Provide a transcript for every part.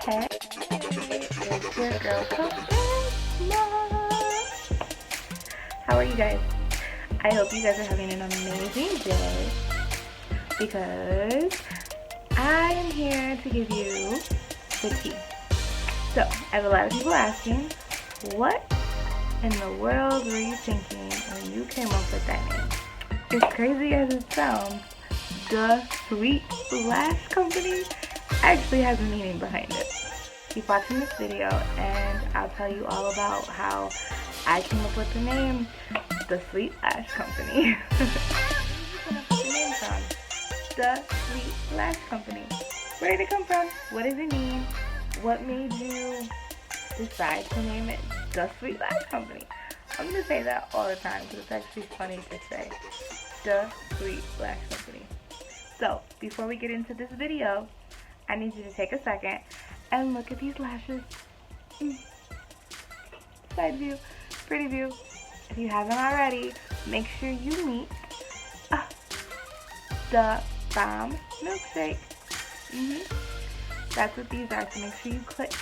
Hey, it's your girl Kerizma. How are you guys? I hope you guys are having an amazing day because I am here to give you the tea. So, I have a lot of people asking, what in the world were you thinking when you came up with that name? As crazy as it sounds, the Sweet Lash Company actually has a meaning behind it. Keep watching this video and I'll tell you all about how I came up with the name, the Sweet Lash Company. Where did you come up with the name from? The Sweet Lash Company. Where did it come from? What does it mean? What made you decide to name it the Sweet Lash Company? I'm going to say that all the time because it's actually funny to say. The Sweet Lash Company. So, before we get into this video, I need you to take a second and look at these lashes. Side view, pretty view. If you haven't already, make sure you meet the bomb milkshake. That's what these are, so make sure you click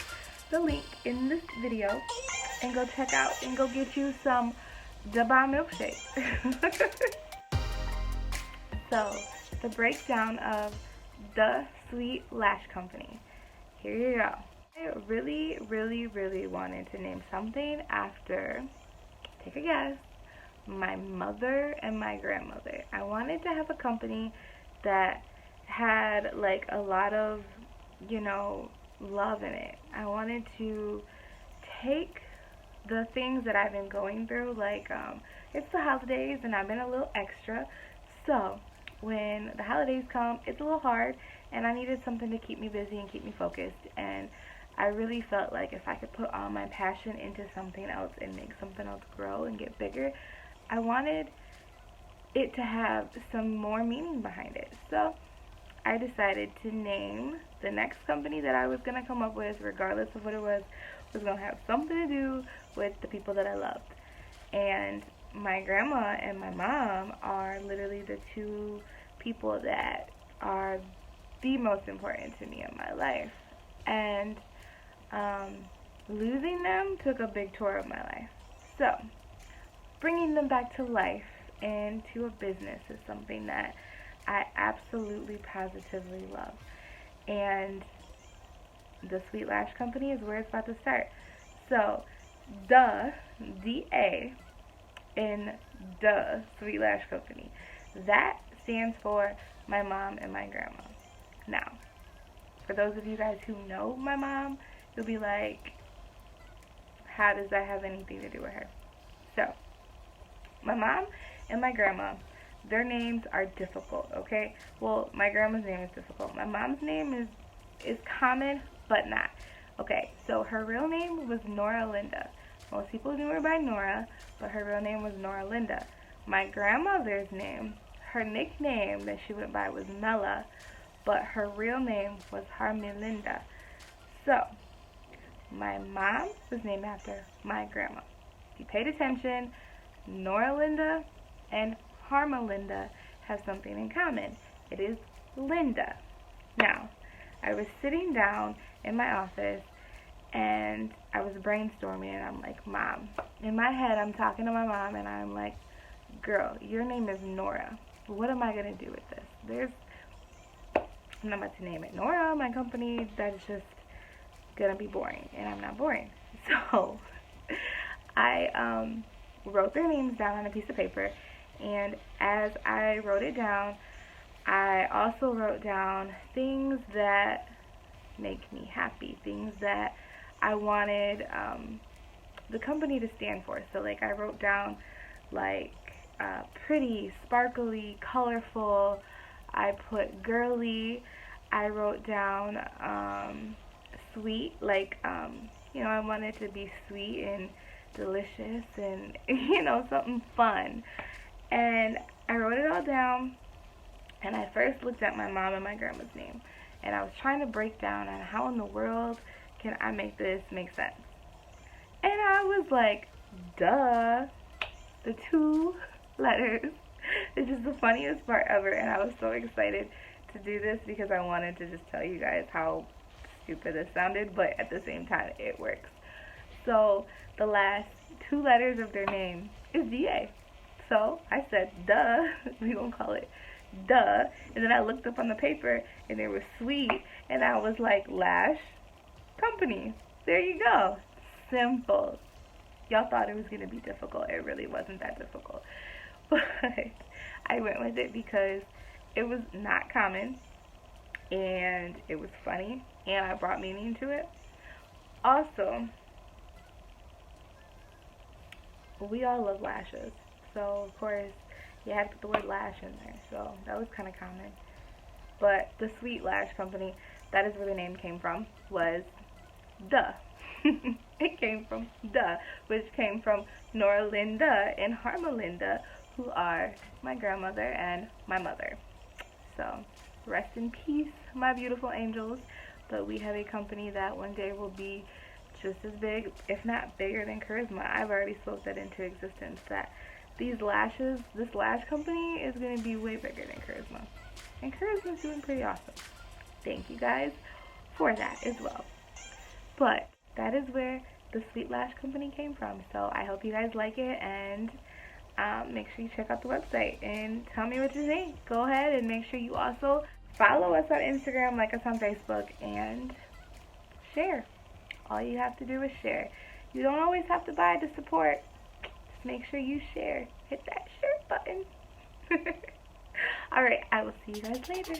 the link in this video and go check out and go get you some the bomb milkshake. So, the breakdown of the Sweet Lash Company. Here you go. I really wanted to name something after, take a guess, my mother and my grandmother. I wanted to have a company that had like a lot of, you know, love in it. I wanted to take the things that I've been going through, like it's the holidays and I've been a little extra, so when the holidays come, it's a little hard, and I needed something to keep me busy and keep me focused, and I really felt like if I could put all my passion into something else and make something else grow and get bigger, I wanted it to have some more meaning behind it. So I decided to name the next company that I was going to come up with, regardless of what it was going to have something to do with the people that I loved. And my grandma and my mom are literally the two people that are the most important to me in my life. And losing them took a big tour of my life. So, bringing them back to life and to a business is something that I absolutely positively love. And the Sweet Lash Company is where it's about to start. So, the D-A in the Sweet Lash Company, that stands for my mom and my grandma. Now, for those of you guys who know my mom, you'll be like, how does that have anything to do with her? So, my mom and my grandma, their names are difficult, okay? Well, my grandma's name is difficult. My mom's name is common, but not. Okay, so her real name was Nora Linda. Most people knew her by Nora, but her real name was Nora Linda. My grandmother's name, her nickname that she went by was Mella, but her real name was Harmelinda. So, my mom was named after my grandma. If you paid attention, Nora Linda and Harmelinda have something in common. It is Linda. Now, I was sitting down in my office and I was brainstorming and I'm like, Mom. In my head, I'm talking to my mom and I'm like, girl, your name is Nora. What am I going to do with this? I'm not about to name it Nora, my company. That's just going to be boring, and I'm not boring. So I wrote their names down on a piece of paper, and as I wrote it down, I also wrote down things that make me happy, things that I wanted the company to stand for. So like I wrote down like pretty, sparkly, colorful. I put girly. I wrote down sweet, like you know, I wanted to be sweet and delicious and you know, something fun. And I wrote it all down, and I first looked at my mom and my grandma's name, and I was trying to break down on how in the world can I make this make sense. And I was like, duh, the two letters. It's just the funniest part ever, and I was so excited to do this because I wanted to just tell you guys how stupid this sounded, but at the same time, it works. So the last two letters of their name is DA. So I said, duh, we gonna call it duh. And then I looked up on the paper and there was Sweet, and I was like, Lash Company. There you go. Simple. Y'all thought it was gonna be difficult. It really wasn't that difficult. But I went with it because it was not common and it was funny and I brought meaning to it. Also, we all love lashes. So, of course, you had to put the word lash in there. So, that was kind of common. But the Sweet Lash Company, that is where the name came from, was duh. It came from duh, which came from Nora Linda and Harmelinda, who are my grandmother and my mother. So, rest in peace, my beautiful angels. But we have a company that one day will be just as big, if not bigger than Kerizma. I've already spoke that into existence, that these lashes, this lash company is going to be way bigger than Kerizma. And Kerizma's doing pretty awesome. Thank you guys for that as well. But that is where the Sweet Lash Company came from. So I hope you guys like it, and make sure you check out the website and tell me what you think. Go ahead and make sure you also follow us on Instagram, like us on Facebook, and share. All you have to do is share. You don't always have to buy to support. Just make sure you share. Hit that share button. Alright, I will see you guys later.